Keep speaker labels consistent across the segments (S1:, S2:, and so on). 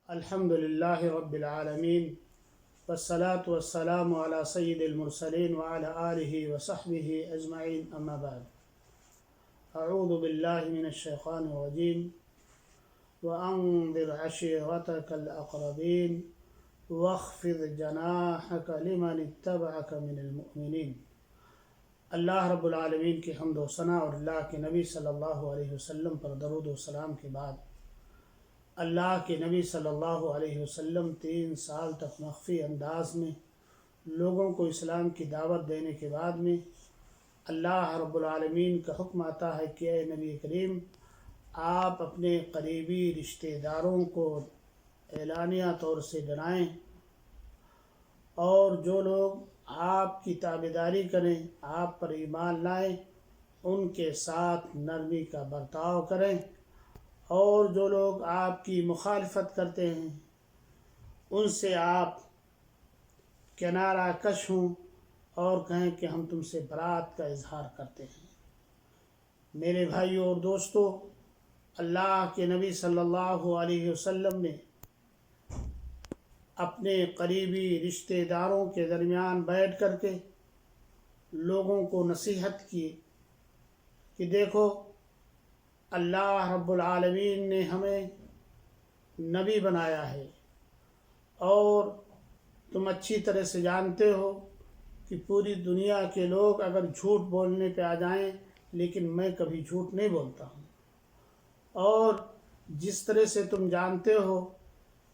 S1: الحمد للہ رب العالمین والصلاة والسلام علی سید المرسلین وعلی آلہ وصحبہ اجمعین اما بعد اعوذ باللہ من الشیطان الرجیم وانذر عشیرتک الاقربین واخفض جناحک لمن اتبعک من المؤمنین۔ اللہ رب العالمین کی حمد و ثنا اور اللہ کے نبی صلی اللہ علیہ وسلم پر درود و سلام کے بعد اللہ کے نبی صلی اللہ علیہ وسلم 3 سال تک مخفی انداز میں لوگوں کو اسلام کی دعوت دینے کے بعد میں اللہ رب العالمین کا حکم آتا ہے کہ اے نبی کریم، آپ اپنے قریبی رشتہ داروں کو اعلانیہ طور سے ڈرائیں، اور جو لوگ آپ کی تابعداری کریں، آپ پر ایمان لائیں، ان کے ساتھ نرمی کا برتاؤ کریں، اور جو لوگ آپ کی مخالفت کرتے ہیں ان سے آپ کنارہ کش ہوں اور کہیں کہ ہم تم سے برات کا اظہار کرتے ہیں۔ میرے بھائیوں اور دوستو، اللہ کے نبی صلی اللہ علیہ وسلم نے اپنے قریبی رشتہ داروں کے درمیان بیٹھ کر کے لوگوں کو نصیحت کی کہ دیکھو، اللہ رب العالمین نے ہمیں نبی بنایا ہے، اور تم اچھی طرح سے جانتے ہو کہ پوری دنیا کے لوگ اگر جھوٹ بولنے پہ آ جائیں لیکن میں کبھی جھوٹ نہیں بولتا ہوں، اور جس طرح سے تم جانتے ہو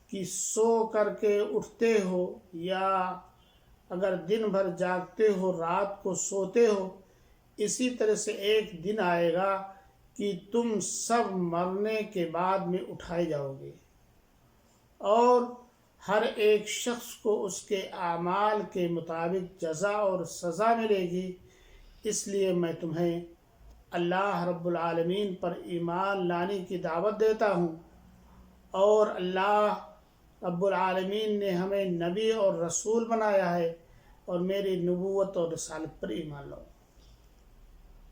S1: کہ سو کر کے اٹھتے ہو یا اگر دن بھر جاگتے ہو رات کو سوتے ہو، اسی طرح سے ایک دن آئے گا کہ تم سب مرنے کے بعد میں اٹھائے جاؤ گے، اور ہر ایک شخص کو اس کے اعمال کے مطابق جزا اور سزا ملے گی۔ اس لیے میں تمہیں اللہ رب العالمین پر ایمان لانے کی دعوت دیتا ہوں، اور اللہ رب العالمین نے ہمیں نبی اور رسول بنایا ہے، اور میری نبوت اور رسالت پر ایمان لاؤ۔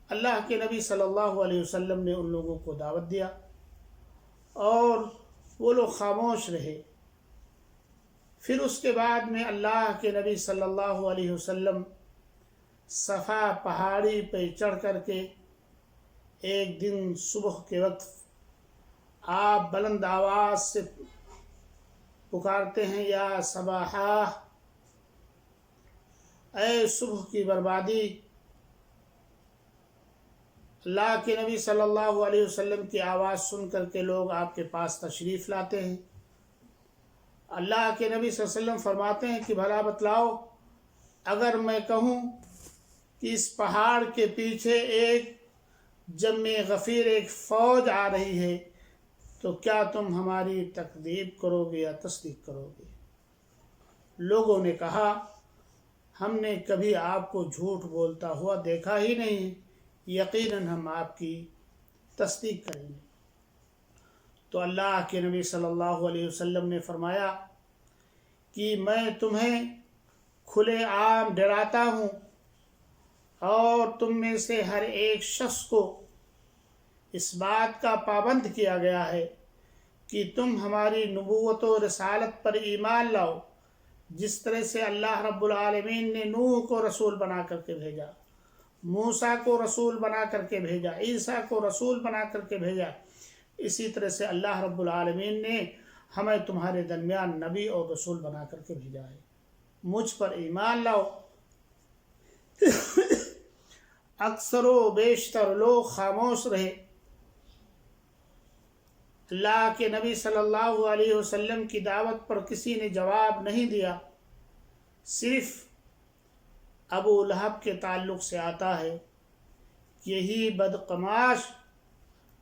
S1: اللہ کے نبی صلی اللہ علیہ وسلم نے ان لوگوں کو دعوت دیا، اور وہ لوگ خاموش رہے۔ پھر اس کے بعد میں اللہ کے نبی صلی اللہ علیہ وسلم صفا پہاڑی پہ چڑھ کر کے ایک دن صبح کے وقت آپ بلند آواز سے پکارتے ہیں، یا صباحا، اے صبح کی بربادی۔ اللہ کے نبی صلی اللہ علیہ وسلم کی آواز سن کر کے لوگ آپ کے پاس تشریف لاتے ہیں۔ اللہ کے نبی صلی اللہ علیہ وسلم فرماتے ہیں کہ بھلا بتلاؤ، اگر میں کہوں کہ اس پہاڑ کے پیچھے ایک جم غفیر ایک فوج آ رہی ہے تو کیا تم ہماری تکذیب کرو گے یا تصدیق کرو گے؟ لوگوں نے کہا، ہم نے کبھی آپ کو جھوٹ بولتا ہوا دیکھا ہی نہیں، یقیناً ہم آپ کی تصدیق کریں گے۔ تو اللہ کے نبی صلی اللہ علیہ وسلم نے فرمایا کہ میں تمہیں کھلے عام ڈراتا ہوں، اور تم میں سے ہر ایک شخص کو اس بات کا پابند کیا گیا ہے کہ تم ہماری نبوت و رسالت پر ایمان لاؤ، جس طرح سے اللہ رب العالمین نے نوح کو رسول بنا کر کے بھیجا، موسیٰ کو رسول بنا کر کے بھیجا، عیسیٰ کو رسول بنا کر کے بھیجا، اسی طرح سے اللہ رب العالمین نے ہمیں تمہارے درمیان نبی اور رسول بنا کر کے بھیجا ہے، مجھ پر ایمان لاؤ۔ اکثر و بیشتر لوگ خاموش رہے۔ اللہ کے نبی صلی اللہ علیہ وسلم کی دعوت پر کسی نے جواب نہیں دیا۔ صرف ابو لہب کے تعلق سے آتا ہے، یہی بدقماش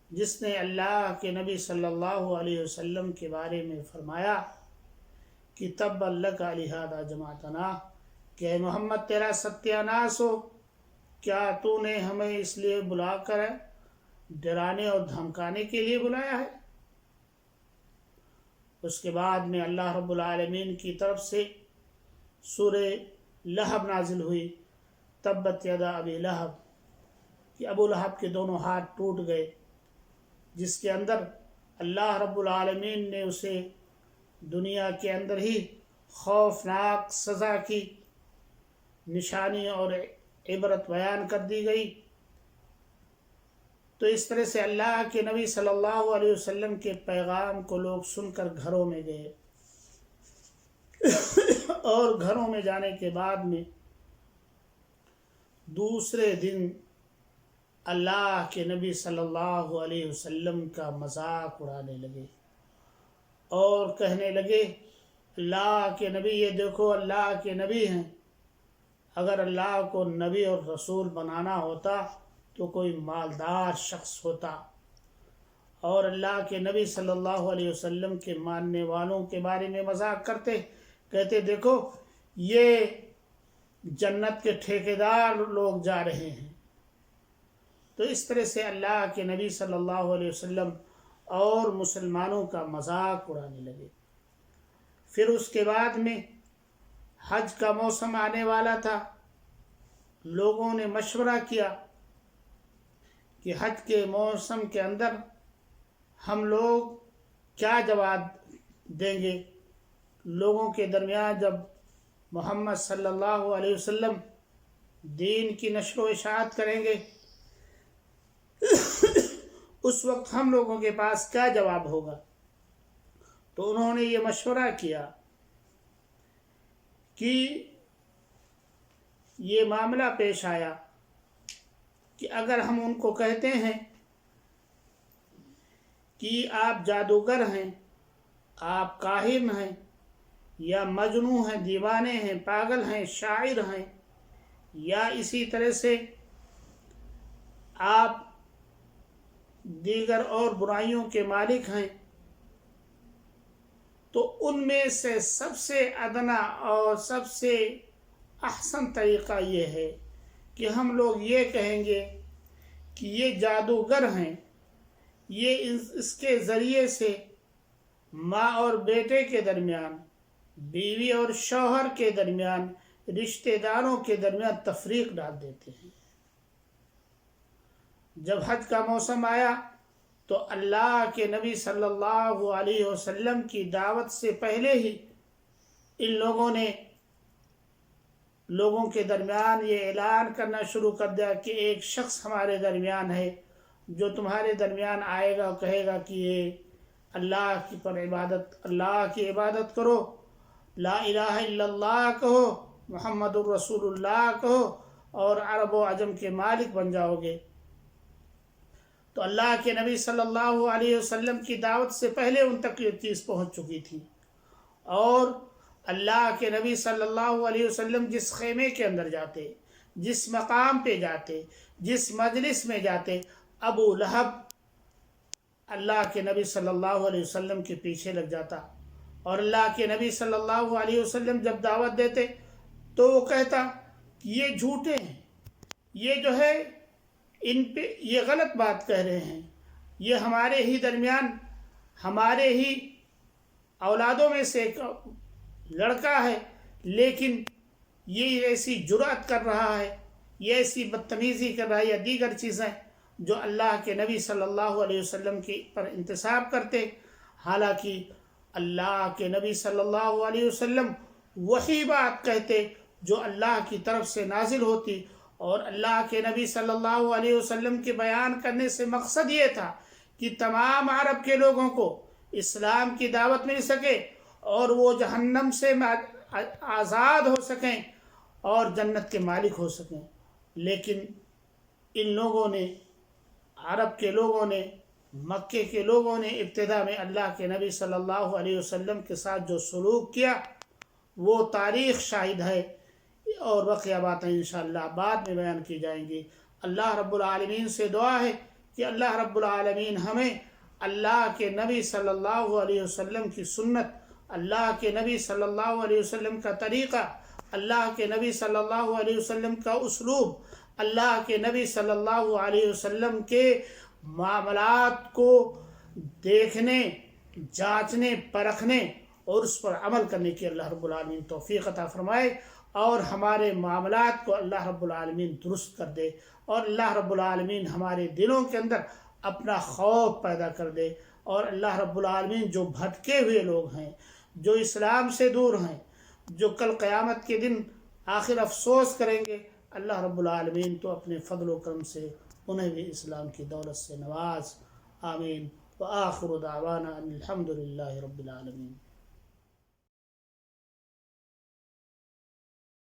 S1: جس نے اللہ کے نبی صلی اللہ علیہ وسلم کے بارے میں فرمایا کہ تبا لک لہذا جمعتنا، کہ اے محمد تیرا ستیہ ناس ہو، کیا تو نے ہمیں اس لیے بلا کر ڈرانے اور دھمکانے کے لیے بلایا ہے؟ اس کے بعد میں اللہ رب العالمین کی طرف سے سورہ لہب نازل ہوئی، تبت یدا ابی لہب، کہ ابو لہب کے دونوں ہاتھ ٹوٹ گئے، جس کے اندر اللہ رب العالمین نے اسے دنیا کے اندر ہی خوفناک سزا کی نشانی اور عبرت بیان کر دی گئی۔ تو اس طرح سے اللہ کے نبی صلی اللہ علیہ وسلم کے پیغام کو لوگ سن کر گھروں میں گئے، اور گھروں میں جانے کے بعد میں دوسرے دن اللہ کے نبی صلی اللہ علیہ وسلم کا مذاق اڑانے لگے اور کہنے لگے اللہ کے نبی، یہ دیکھو اللہ کے نبی ہیں، اگر اللہ کو نبی اور رسول بنانا ہوتا تو کوئی مالدار شخص ہوتا، اور اللہ کے نبی صلی اللہ علیہ وسلم کے ماننے والوں کے بارے میں مذاق کرتے، کہتے دیکھو یہ جنت کے ٹھیکیدار لوگ جا رہے ہیں۔ تو اس طرح سے اللہ کے نبی صلی اللہ علیہ وسلم اور مسلمانوں کا مذاق اڑانے لگے۔ پھر اس کے بعد میں حج کا موسم آنے والا تھا، لوگوں نے مشورہ کیا کہ حج کے موسم کے اندر ہم لوگ کیا جواب دیں گے۔ لوگوں کے درمیان جب محمد صلی اللہ علیہ وسلم دین کی نشر و اشاعت کریں گے اس وقت ہم لوگوں کے پاس کیا جواب ہوگا۔ تو انہوں نے یہ مشورہ کیا کہ یہ معاملہ پیش آیا کہ اگر ہم ان کو کہتے ہیں کہ آپ جادوگر ہیں، آپ کاہن ہیں، یا مجنوں ہیں، دیوانے ہیں، پاگل ہیں، شاعر ہیں، یا اسی طرح سے آپ دیگر اور برائیوں کے مالک ہیں، تو ان میں سے سب سے ادنا اور سب سے احسن طریقہ یہ ہے کہ ہم لوگ یہ کہیں گے کہ یہ جادوگر ہیں، یہ اس کے ذریعے سے ماں اور بیٹے کے درمیان، بیوی اور شوہر کے درمیان، رشتہ داروں کے درمیان تفریق ڈال دیتے ہیں۔ جب حج کا موسم آیا تو اللہ کے نبی صلی اللہ علیہ وسلم کی دعوت سے پہلے ہی ان لوگوں نے لوگوں کے درمیان یہ اعلان کرنا شروع کر دیا کہ ایک شخص ہمارے درمیان ہے جو تمہارے درمیان آئے گا اور کہے گا کہ یہ اللہ کی عبادت کرو، لا الہ الا اللہ کہو، محمد الرسول اللہ کہو، اور عرب و عجم کے مالک بن جاؤ گے۔ تو اللہ کے نبی صلی اللہ علیہ وسلم کی دعوت سے پہلے ان تک یہ چیز پہنچ چکی تھی، اور اللہ کے نبی صلی اللہ علیہ وسلم جس خیمے کے اندر جاتے، جس مقام پہ جاتے، جس مجلس میں جاتے، ابو لہب اللہ کے نبی صلی اللہ علیہ وسلم کے پیچھے لگ جاتا، اور اللہ کے نبی صلی اللہ علیہ وسلم جب دعوت دیتے تو وہ کہتا کہ یہ جھوٹے ہیں، یہ جو ہے ان پہ یہ غلط بات کہہ رہے ہیں، یہ ہمارے ہی درمیان، ہمارے ہی اولادوں میں سے ایک لڑکا ہے، لیکن یہ ایسی جرأت کر رہا ہے، یہ ایسی بدتمیزی کر رہا ہے، یا دیگر چیزیں جو اللہ کے نبی صلی اللہ علیہ وسلم کے پر انتساب کرتے۔ حالانکہ اللہ کے نبی صلی اللہ علیہ وسلم وہی بات کہتے جو اللہ کی طرف سے نازل ہوتی، اور اللہ کے نبی صلی اللہ علیہ وسلم کے بیان کرنے سے مقصد یہ تھا کہ تمام عرب کے لوگوں کو اسلام کی دعوت مل سکے اور وہ جہنم سے آزاد ہو سکیں اور جنت کے مالک ہو سکیں۔ لیکن ان لوگوں نے، عرب کے لوگوں نے، مکے کے لوگوں نے ابتدا میں اللہ کے نبی صلی اللہ علیہ وسلم کے ساتھ جو سلوک کیا وہ تاریخ شاہد ہے، اور بقیہ باتیں انشاءاللہ بعد میں بیان کی جائیں گی۔ اللہ رب العالمین سے دعا ہے کہ اللہ رب العالمین ہمیں اللہ کے نبی صلی اللہ علیہ وسلم کی سنت، اللہ کے نبی صلی اللہ علیہ وسلم کا طریقہ، اللہ کے نبی صلی اللہ علیہ وسلم کا اسلوب، اللہ کے نبی صلی اللہ علیہ وسلم کے معاملات کو دیکھنے، جانچنے، پرکھنے اور اس پر عمل کرنے کی اللہ رب العالمین توفیق عطا فرمائے، اور ہمارے معاملات کو اللہ رب العالمین درست کر دے، اور اللہ رب العالمین ہمارے دلوں کے اندر اپنا خوف پیدا کر دے، اور اللہ رب العالمین جو بھٹکے ہوئے لوگ ہیں، جو اسلام سے دور ہیں، جو کل قیامت کے دن آخر افسوس کریں گے، اللہ رب العالمین تو اپنے فضل و کرم سے انہیں بھی اسلام کی دولت سے نواز. آمین. وآخر دعوانا ان الحمد للہ رب العالمین.